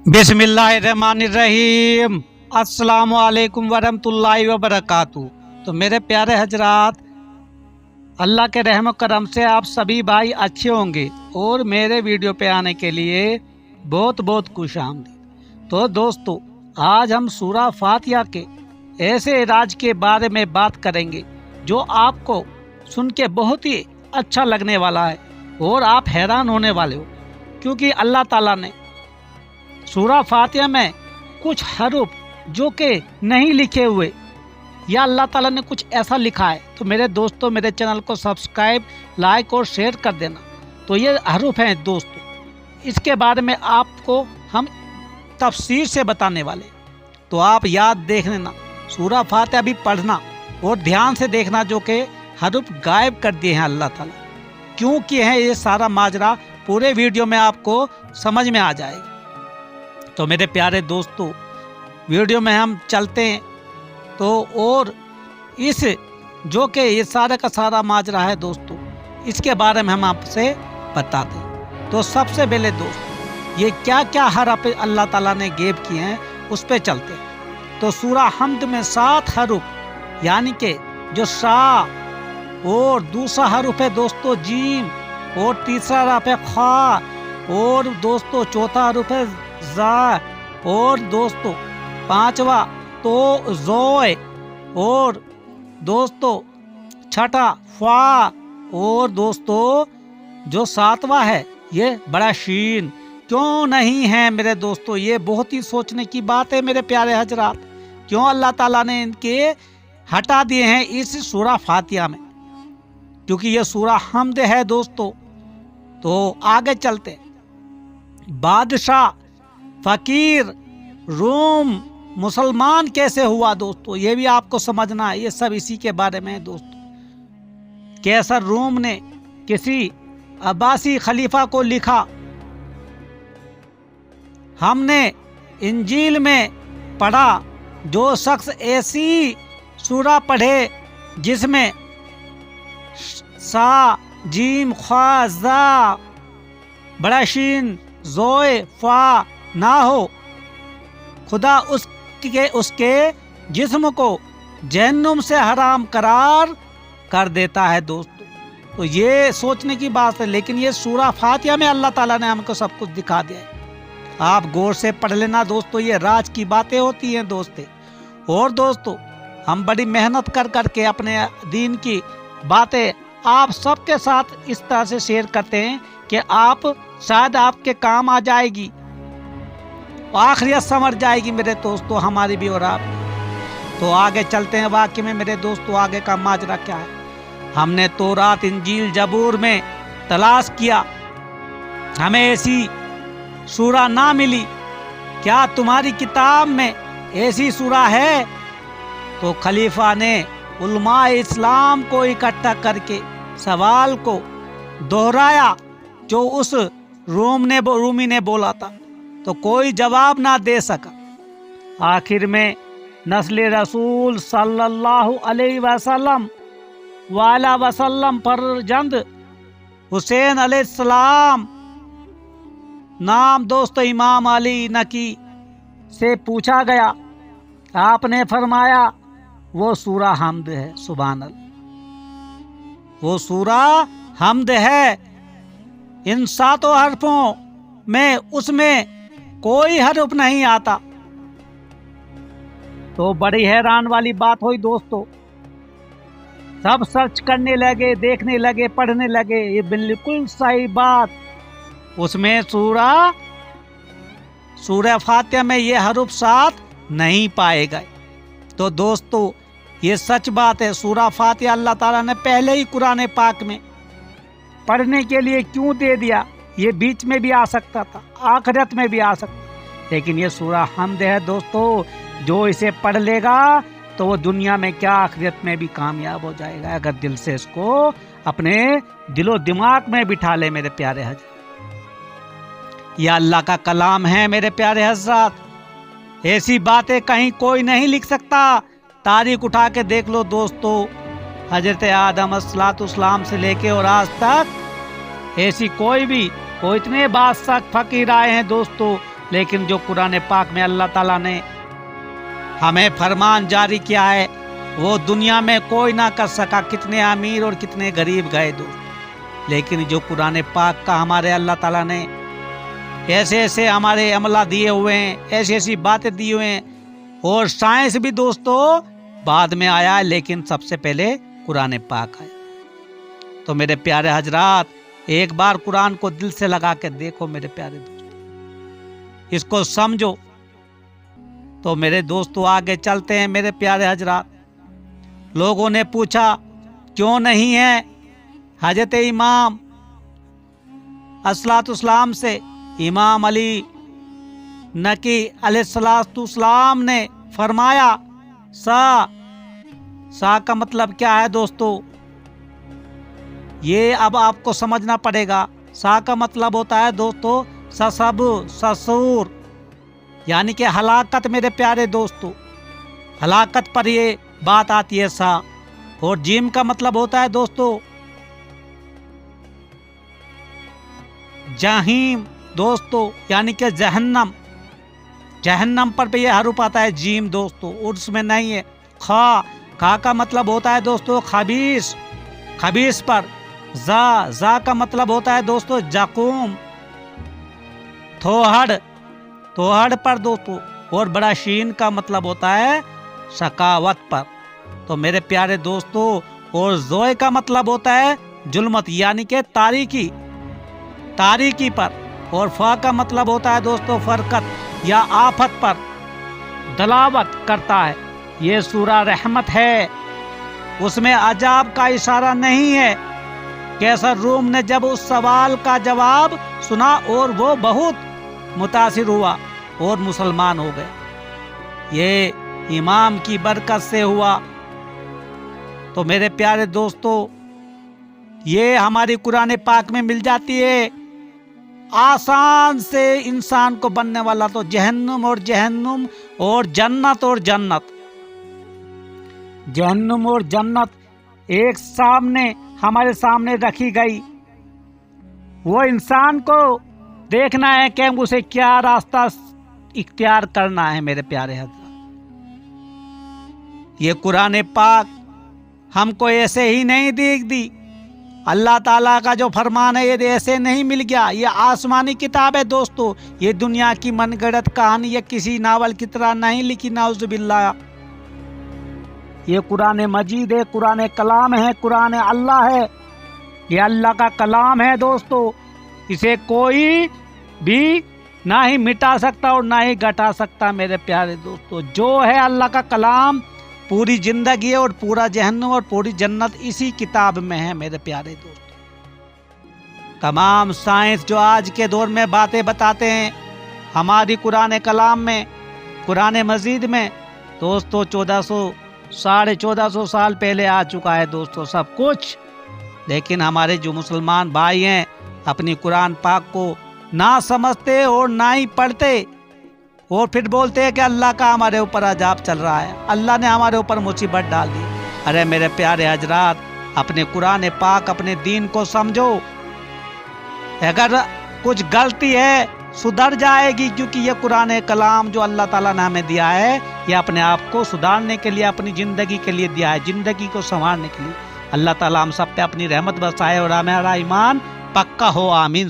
बिस्मिल्लाहिर्रहमानिर्रहीम। अस्सलामु अलैकुम वरहमतुल्लाहि वबरकातुहू। तो मेरे प्यारे हजरात, अल्लाह के रहम करम से आप सभी भाई अच्छे होंगे और मेरे वीडियो पे आने के लिए बहुत बहुत खुश आमदीद। तो दोस्तों, आज हम सूरा फातिहा के ऐसे राज के बारे में बात करेंगे जो आपको सुन के बहुत ही अच्छा लगने वाला है और आप हैरान होने वाले हो, क्योंकि अल्लाह ताला ने सूरा फातिहा में कुछ हरूफ जो कि नहीं लिखे हुए या अल्लाह ताला ने कुछ ऐसा लिखा है। तो मेरे दोस्तों, मेरे चैनल को सब्सक्राइब, लाइक और शेयर कर देना। तो ये हरूफ हैं दोस्तों, इसके बारे में आपको हम तफसीर से बताने वाले। तो आप याद देख लेना, सूरा फातिहा भी पढ़ना और ध्यान से देखना, जो कि हरूफ गायब कर दिए हैं अल्लाह ताला। क्यों किए हैं ये सारा माजरा पूरे वीडियो में आपको समझ में आ जाएगा। तो मेरे प्यारे दोस्तों, वीडियो में हम चलते हैं। तो और इस जो कि ये सारा का सारा माजरा है दोस्तों, इसके बारे में हम आपसे बताते हैं। तो सबसे पहले दोस्तों, ये क्या क्या हरफ अल्लाह ताला ने गैब किए हैं उस पर चलते हैं। तो सूरा हमद में 7 हरूफ, यानी कि जो शा, और दूसरा हरूफ है दोस्तों जीम, और तीसरा हरफ है खा, और दोस्तों चौथा हरूफ है जा, और दोस्तों पांचवा तो जोए, और दोस्तों छठा फा, और दोस्तों जो 7वां है ये बड़ा शीन। क्यों नहीं है मेरे दोस्तों, ये बहुत ही सोचने की बात है मेरे प्यारे हजरात। क्यों अल्लाह ताला ने इनके हटा दिए हैं इस सूरा फातिहा में, क्योंकि ये सूरा हमद है दोस्तों। तो आगे चलते, बादशाह, फकीर, रोम, मुसलमान कैसे हुआ दोस्तों, ये भी आपको समझना है। ये सब इसी के बारे में है दोस्तों। कैसर रोम ने किसी अब्बासी खलीफा को लिखा, हमने इंजील में पढ़ा, जो शख्स ऐसी सूरा पढ़े जिसमें सा, जीम, खा, जा, बड़ा शीन, जोए, फा ना हो, खुदा उसके जिस्म को जहन्नुम से हराम करार कर देता है दोस्तों। तो ये सोचने की बात है, लेकिन ये सूरा फातिहा में अल्लाह ताला ने हमको सब कुछ दिखा दिया है। आप गौर से पढ़ लेना दोस्तों, ये राज की बातें होती हैं दोस्तों। और दोस्तों, हम बड़ी मेहनत कर करके अपने दीन की बातें आप सबके साथ इस तरह से शेयर करते हैं कि आप शायद आपके काम आ जाएगी, आखिरियत समझ जाएगी मेरे दोस्तों, हमारी भी और आप। तो आगे चलते हैं वाकई में मेरे दोस्तों, आगे का माजरा क्या है। हमने तौरात, इंजील, जबूर में तलाश किया, हमें ऐसी सूरा ना मिली। क्या तुम्हारी किताब में ऐसी सूरा है? तो खलीफा ने उलमा इस्लाम को इकट्ठा करके सवाल को दोहराया जो उस रूमी ने बोला था, तो कोई जवाब ना दे सका। आखिर में नस्ल रसूल सल्लल्लाहु अलैहि वसल्लम वाला वसल्लम पर जंद हुसैन अलैहिस्सलाम नाम दोस्तों इमाम अली नकी से पूछा गया। आपने फरमाया वो सूरा हमद है। सुभान अल्लाह, वो सूरा हमद है। इन 7 हरफों में उसमें कोई हरफ नहीं आता। तो बड़ी हैरान वाली बात हुई दोस्तों। सब सर्च करने लगे, देखने लगे, पढ़ने लगे, ये बिल्कुल सही बात। उसमें सूरा फातिहा में ये हरफ 7 नहीं पाए गए। तो दोस्तों, ये सच बात है। सूरा फातिहा अल्लाह ताला ने पहले ही कुरान पाक में पढ़ने के लिए क्यों दे दिया? ये बीच में भी आ सकता था, आखिरत में भी आ सकता, लेकिन ये सूरा हमद है दोस्तों। जो इसे पढ़ लेगा तो वो दुनिया में क्या आखिरत में भी कामयाब हो जाएगा, अगर दिल से इसको अपने दिलो दिमाग में बिठा ले मेरे प्यारे हजरत। यह अल्लाह का कलाम है मेरे प्यारे हजरत। ऐसी बातें कहीं कोई नहीं लिख सकता। तारीख उठा के देख लो दोस्तों, हजरत आदम अलैहिस्सलाम से लेके और आज तक ऐसी कोई इतने बादशाह फकीर आए हैं दोस्तों, لیکن جو قرآن پاک میں اللہ تعالیٰ نے ہمیں فرمان جاری کیا ہے وہ دنیا میں کوئی نہ کر سکا. کتنے امیر اور کتنے غریب گئے دوست, لیکن جو قرآن پاک کا ہمارے اللہ تعالیٰ نے ایسے ایسے ہمارے عملہ دیے ہوئے ہیں, ایسی ایسی باتیں دی ہوئے ہیں. اور سائنس بھی دوستو بعد میں آیا ہے, لیکن سب سے پہلے قرآن پاک آیا. تو میرے پیارے حضرات, ایک بار قرآن کو دل سے لگا کے دیکھو میرے پیارے دوستو, اس کو سمجھو. تو میرے دوستو آگے چلتے ہیں میرے پیارے حضرات. لوگوں نے پوچھا کیوں نہیں ہے حضرت امام الصلاۃ والسلام سے. امام علی نقی علیہ الصلاۃ والسلام نے فرمایا سا کا مطلب کیا ہے دوستو, یہ اب آپ کو سمجھنا پڑے گا. سا کا مطلب ہوتا ہے دوستو سسب سسور, یعنی کہ ہلاکت. میرے پیارے دوستو ہلاکت پر یہ بات آتی ہے سا. اور جیم کا مطلب ہوتا ہے دوستو جہیم دوستو, یعنی کہ جہنم. جہنم پر بھی یہ حروف آتا ہے جیم دوستو, اردو میں نہیں ہے. کھا کا مطلب ہوتا ہے دوستو خبیث, خبیث پر. زا کا مطلب ہوتا ہے دوستو جقوم, توہڑ پر دوستو. اور بڑا شین کا مطلب ہوتا ہے شقاوت پر. تو میرے پیارے دوستو, اور زوئے کا مطلب ہوتا ہے ظلمت, یعنی کہ تاریکی پر. اور فا کا مطلب ہوتا ہے دوستو فرقت یا آفت پر دلاوت کرتا ہے. یہ سورہ رحمت ہے, اس میں عذاب کا اشارہ نہیں ہے. کیسر روم نے جب اس سوال کا جواب سنا اور وہ بہت متاثر ہوا اور مسلمان ہو گئے. یہ امام کی برکت سے ہوا. تو میرے پیارے دوستو, یہ ہماری قرآن پاک میں مل جاتی ہے. آسان سے انسان کو بننے والا تو جہنم اور جہنم اور جنت اور جنت. جہنم اور جنت ایک سامنے ہمارے سامنے رکھی گئی. وہ انسان کو دیکھنا ہے کہ اسے کیا راستہ اختیار کرنا ہے. میرے پیارے حضرات, یہ قرآن پاک ہم کو ایسے ہی نہیں دی. اللہ تعالیٰ کا جو فرمان ہے یہ ایسے نہیں مل گیا. یہ آسمانی کتاب ہے دوستو. یہ دنیا کی من گڑت کہانی یا کسی ناول کی طرح نہیں لکھی, نعوذ باللہ. یہ قرآن مجید ہے, قرآن کلام ہے, قرآن اللہ ہے. یہ اللہ کا کلام ہے دوستو. اسے کوئی بھی نہ ہی مٹا سکتا اور نہ ہی گھٹا سکتا. میرے پیارے دوستو, جو ہے اللہ کا کلام, پوری زندگی اور پورا جہنم اور پوری جنت اسی کتاب میں ہے. میرے پیارے دوستو, تمام سائنس جو آج کے دور میں باتیں بتاتے ہیں ہماری قرآن کلام میں, قرآن مجید میں دوستو 1400 سال پہلے آ چکا ہے دوستو سب کچھ. لیکن ہمارے جو مسلمان بھائی ہیں اپنی قرآن پاک کو نہ سمجھتے اور نہ ہی پڑھتے, اور پھر بولتے ہیں کہ اللہ کا ہمارے اوپر عذاب چل رہا ہے, اللہ نے ہمارے اوپر مصیبت ڈال دی. ارے میرے پیارے حضرات, اپنے قرآن پاک, اپنے دین کو سمجھو. اگر کچھ غلطی ہے سدھر جائے گی, کیونکہ یہ قرآن کلام جو اللہ تعالیٰ نے ہمیں دیا ہے یہ اپنے آپ کو سدھارنے کے لیے, اپنی زندگی کے لیے دیا ہے, زندگی کو سنوارنے کے لیے. اللہ تعالیٰ ہم سب پہ اپنی رحمت برسائے اور ہمارا ایمان پکا ہو. آمین.